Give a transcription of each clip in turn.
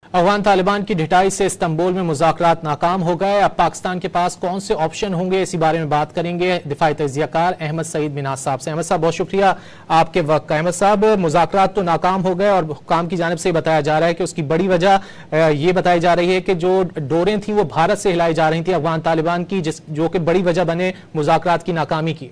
अफगान तालिबान की ढिठाई से इस्तांबुल में मुज़ाकरात नाकाम हो गए। अब पाकिस्तान के पास कौन से ऑप्शन होंगे, इसी बारे में बात करेंगे दिफाई तज्ज़ियाकार अहमद सईद मिनाज साहब से। अहमद साहब, बहुत शुक्रिया आपके वक्त का। अहमद साहब, मुज़ाकरात तो नाकाम हो गए और हुक्काम की जानिब से बताया जा रहा है कि उसकी बड़ी वजह ये बताई जा रही है कि जो डोरें थी वो भारत से हिलाई जा रही थी अफगान तालिबान की, जो कि बड़ी वजह बने मुज़ाकरात की नाकामी की।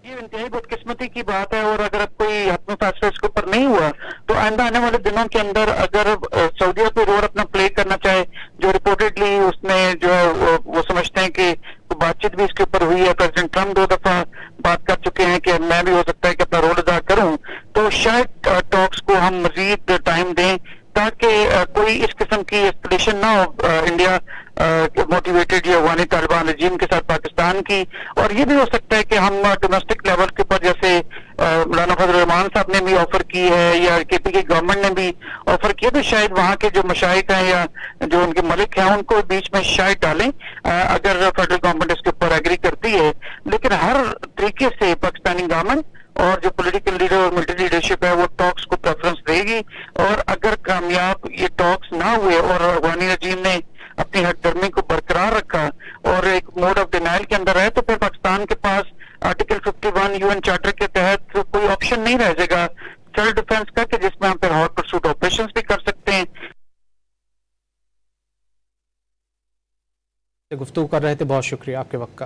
ये इंतहाई बदकिस्मती की बात है, और अगर कोई हतमी फैसला इसके ऊपर नहीं हुआ तो आइंदा आने वाले दिनों के अंदर अगर सऊदीया कोई रोल अपना प्ले करना चाहे, जो रिपोर्टेडली उसमें जो है वो समझते हैं कि बातचीत भी इसके ऊपर हुई है, प्रेसिडेंट ट्रम्प 2 दफा बात कर चुके हैं कि मैं भी हो सकता है कि अपना रोल अदा करूं, तो शायद टॉक्स को हम मजीद टाइम दें ताकि कोई इस किस्म की एस्केलेशन ना हो इंडिया मोटिवेटेड या अफगानी तालिबान रजीम के साथ पाकिस्तान की। और ये भी हो सकता है कि हम डोमेस्टिक लेवल के ऊपर, जैसे मौलाना फजल रहमान साहब ने भी ऑफर की है या केपी की गवर्नमेंट ने भी ऑफर किया, तो शायद वहाँ के जो मशाइख हैं या जो उनके मलिक हैं उनको बीच में शायद डालें अगर फेडरल गवर्नमेंट इसके ऊपर एग्री करती है। लेकिन हर तरीके से पाकिस्तानी गवर्नमेंट और जो पॉलिटिकल लीडर और मिलिट्री लीडरशिप है वो टॉक्स को प्रेफरेंस देगी, और अगर कामयाब ये टॉक्स ना हुए और अफगानी रजीम ने अपनी हकदर्मी को बरकरार रखा और एक मोड ऑफ डिनाइल के अंदर है, तो फिर पाकिस्तान के पास आर्टिकल 51 यूएन चार्टर के तहत कोई ऑप्शन नहीं रह जाएगा सेल्फ डिफेंस का, कि जिसमें हम फिर हॉट परसूट ऑपरेशन भी कर सकते हैं। गुफ्तगू कर रहे थे, बहुत शुक्रिया आपके वक्त का।